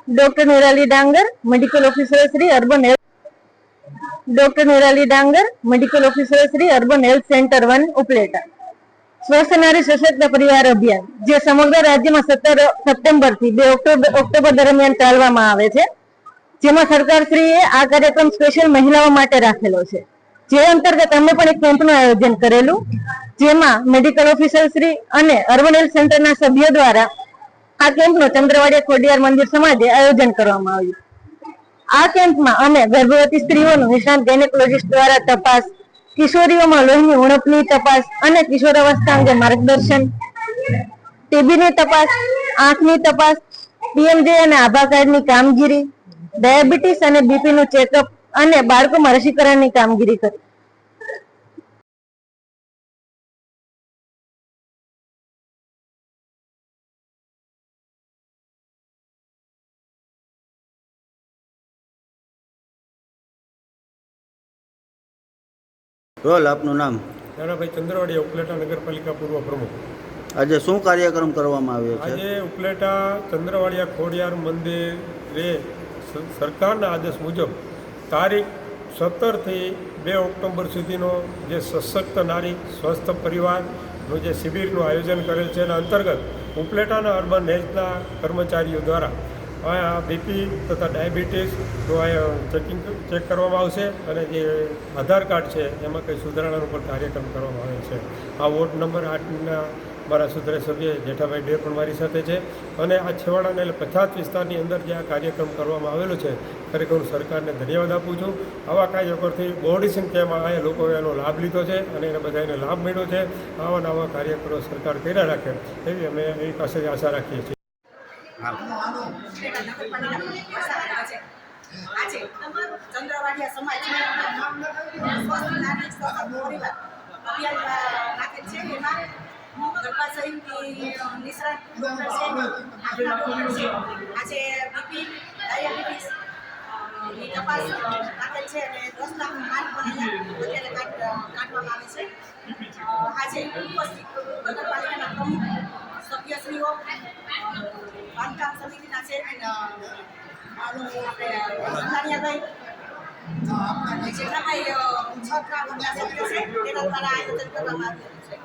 Doctor Nirali Dangar, medical officer Shri urban health. Doctor Nirali Dangar, medical officer Shri urban health centre 1 Upleta. સ્વસ્થ નારી સશક્ત પરિવાર અભિયાન જે સમગ્ર રાજ્યમાં 17 સપ્ટેમ્બરથી 2 ઓક્ટોબર દરમિયાન ચાલવામાં આવે છે, જેમાં સરકારશ્રીએ આ કાર્યક્રમ સ્પેશિયલ મહિલાઓ માટે રાખેલો છે, જે અંતર્ગત અમે પણ એક કેમ્પનું આયોજન કરેલું, જેમાં મેડિકલ ઓફિસર શ્રી અને અર્બન હેલ્થ સેન્ટરના સભ્યો દ્વારા આ કેમ્પનું ચંદ્રવાડિયા ખોડિયાર મંદિર સમાજે આયોજન કરવામાં આવ્યું. આ કેમ્પમાં અમે ગર્ભવતી સ્ત્રીઓનું નિષ્ણાત ગાયનેકોલોજીસ્ટ દ્વારા તપાસ, કિશોરીઓમાં લોહીની ઉણપની તપાસ અને કિશોરાવસ્થા અંગે માર્ગદર્શન, ટીબીની તપાસ, આંખની તપાસ, પીએમજે અને આભા કાર્ડની કામગીરી, ડાયાબિટીસ અને બીપીનું ચેકઅપ અને બાળકોમાં રસીકરણની કામગીરી કરી. રોલ આપનું નામ? નાનાભાઈ ચંદ્રવાડિયા, ઉપલેટા નગરપાલિકા પૂર્વ પ્રમુખ. આજે શું કાર્યક્રમ કરવામાં આવ્યો છે? આજે ઉપલેટા ચંદ્રવાડિયા ખોડિયાર મંદિરે સરકારના આદેશ મુજબ તારીખ 17થી 2 ઓક્ટોબર સુધીનો જે સશક્ત નારી સ્વસ્થ પરિવારનું જે શિબિરનું આયોજન કરેલ છે, એના અંતર્ગત ઉપલેટાના અર્બન હેલ્થના કર્મચારીઓ દ્વારા અહીંયા બીપી તથા ડાયાબિટીસનું અહીંયા ચેક કરવામાં આવશે અને જે આધાર કાર્ડ છે એમાં કંઈ સુધારણાનો પણ કાર્યક્રમ કરવામાં આવે છે. આ વોર્ડ નંબર 8ના મારા સુધારાસભ્ય જેઠાભાઈ ડે પણ મારી સાથે છે અને આ છેવાડાના એટલે પછાત વિસ્તારની અંદર જે આ કાર્યક્રમ કરવામાં આવેલો છે, ખરેખર હું સરકારને ધન્યવાદ આપું છું. આવા કાર્યક્રમથી બહોળી સંખ્યામાં અહીંયા લોકોએ એનો લાભ લીધો છે અને એને બધાને લાભ મળ્યો છે. આવા નવા કાર્યક્રમો સરકાર કર્યા રાખે એવી અમે એની પાસે આશા રાખીએ છીએ. આજે ચંદ્રવાડિયા સમાજ સ્વસ્થ નારી સ્વસ્થ પરિવાર અભિયાન નાખે છે. એમાં ગર્ભાશયની નિષ્ણાત ડૉક્ટર છે, આંખના ડૉક્ટર છે. આજે બીપી, ડાયાબિટીસ ની તપાસ રાખે છે અને 10 લાખનું કાર્ડ પણ અહીંયા અત્યારે કાઢવામાં આવે છે. આજે ઉપસ્થિત નગરપાલિકાના પ્રમુખ સભ્યશ્રીઓ, બાંધકામ સમિતિના ચેરમેન જેટલા સભ્યો છે તેના દ્વારા આયોજન કરવામાં આવ્યું છે.